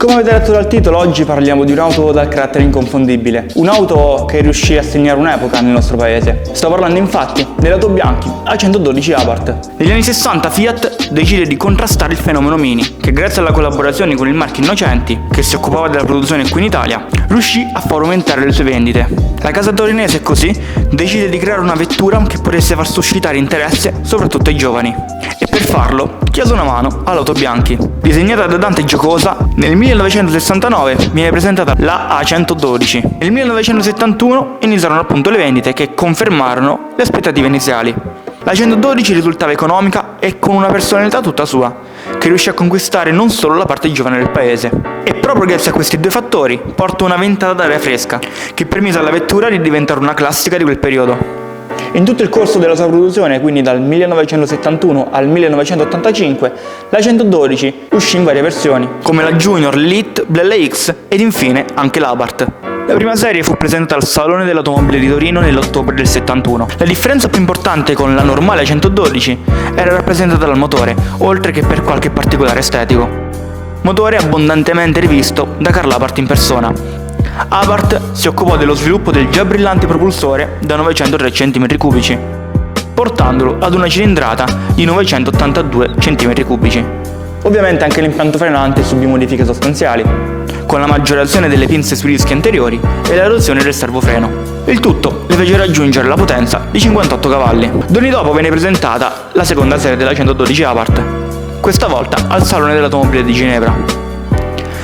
Come avete letto dal titolo, oggi parliamo di un'auto dal carattere inconfondibile, un'auto che riuscì a segnare un'epoca nel nostro paese. Sto parlando infatti dell'auto Bianchi A112 Abarth. Negli anni 60 Fiat decide di contrastare il fenomeno Mini, che grazie alla collaborazione con il marchio Innocenti, che si occupava della produzione qui in Italia, riuscì a far aumentare le sue vendite. La casa torinese così decide di creare una vettura che potesse far suscitare interesse soprattutto ai giovani. E per farlo chiese una mano all'auto Bianchi. Disegnata da Dante Giocosa, nel 1969 viene presentata la A112. Nel 1971 iniziarono appunto le vendite che confermarono le aspettative iniziali. La 112 risultava economica e con una personalità tutta sua, che riuscì a conquistare non solo la parte giovane del paese. E proprio grazie a questi due fattori portò una ventata d'aria fresca, che permise alla vettura di diventare una classica di quel periodo. In tutto il corso della sua produzione, quindi dal 1971 al 1985, la 112 uscì in varie versioni, come la Junior, l'Elite, l'LX ed infine anche l'Abarth. La prima serie fu presentata al Salone dell'Automobile di Torino nell'ottobre del 71. La differenza più importante con la normale 112 era rappresentata dal motore, oltre che per qualche particolare estetico. Motore abbondantemente rivisto da Karl Abarth in persona. Abarth si occupò dello sviluppo del già brillante propulsore da 903 cm3, portandolo ad una cilindrata di 982 cm3. Ovviamente anche l'impianto frenante subì modifiche sostanziali, con la maggiorazione delle pinze sui dischi anteriori e la riduzione del servofreno. Il tutto le fece raggiungere la potenza di 58 cavalli. 2 anni dopo venne presentata la seconda serie della 112 Abarth, questa volta al Salone dell'Automobile di Ginevra.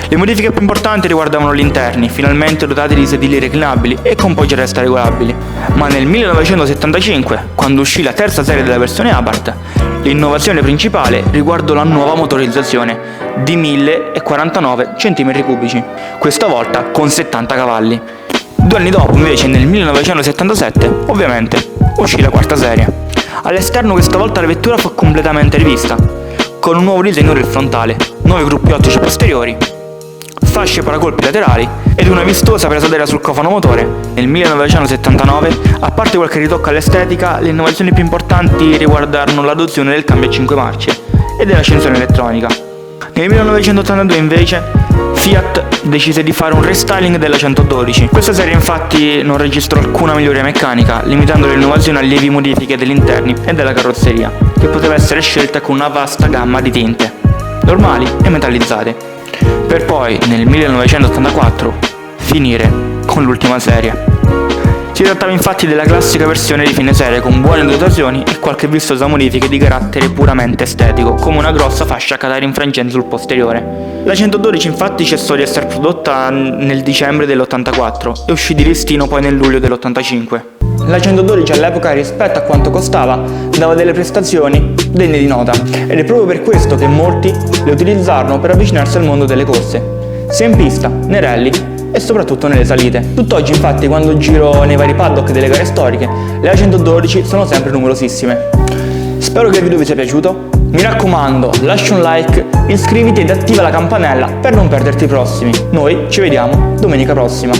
Le modifiche più importanti riguardavano gli interni, finalmente dotati di sedili reclinabili e con poggi a resta regolabili. Ma nel 1975, quando uscì la terza serie della versione Abarth, l'innovazione principale riguardò la nuova motorizzazione di 1049 cm3, questa volta con 70 cavalli. 2 anni dopo, invece, nel 1977, ovviamente, uscì la quarta serie. All'esterno questa volta la vettura fu completamente rivista, con un nuovo disegno del frontale, nuovi gruppi ottici posteriori, fasce paracolpi laterali ed una vistosa presa d'aria sul cofano motore. Nel 1979, a parte qualche ritocco all'estetica, le innovazioni più importanti riguardarono l'adozione del cambio a 5 marce e dell'accensione elettronica. Nel 1982 invece Fiat decise di fare un restyling della 112. Questa serie infatti non registrò alcuna miglioria meccanica, limitando le innovazioni a lievi modifiche degli interni e della carrozzeria, che poteva essere scelta con una vasta gamma di tinte, normali e metallizzate, per poi nel 1984 finire con l'ultima serie. Si trattava infatti della classica versione di fine serie con buone dotazioni e qualche vistosa modifica di carattere puramente estetico, come una grossa fascia catare infrangente sul posteriore. La 112 infatti cessò di essere prodotta nel dicembre dell'84 e uscì di listino poi nel luglio dell'85. La 112 all'epoca, rispetto a quanto costava, dava delle prestazioni degne di nota ed è proprio per questo che molti le utilizzarono per avvicinarsi al mondo delle corse, sia in pista, nei rally e soprattutto nelle salite. Tutt'oggi infatti quando giro nei vari paddock delle gare storiche, le A112 sono sempre numerosissime. Spero che il video vi sia piaciuto, mi raccomando lascia un like, iscriviti ed attiva la campanella per non perderti i prossimi. Noi ci vediamo domenica prossima.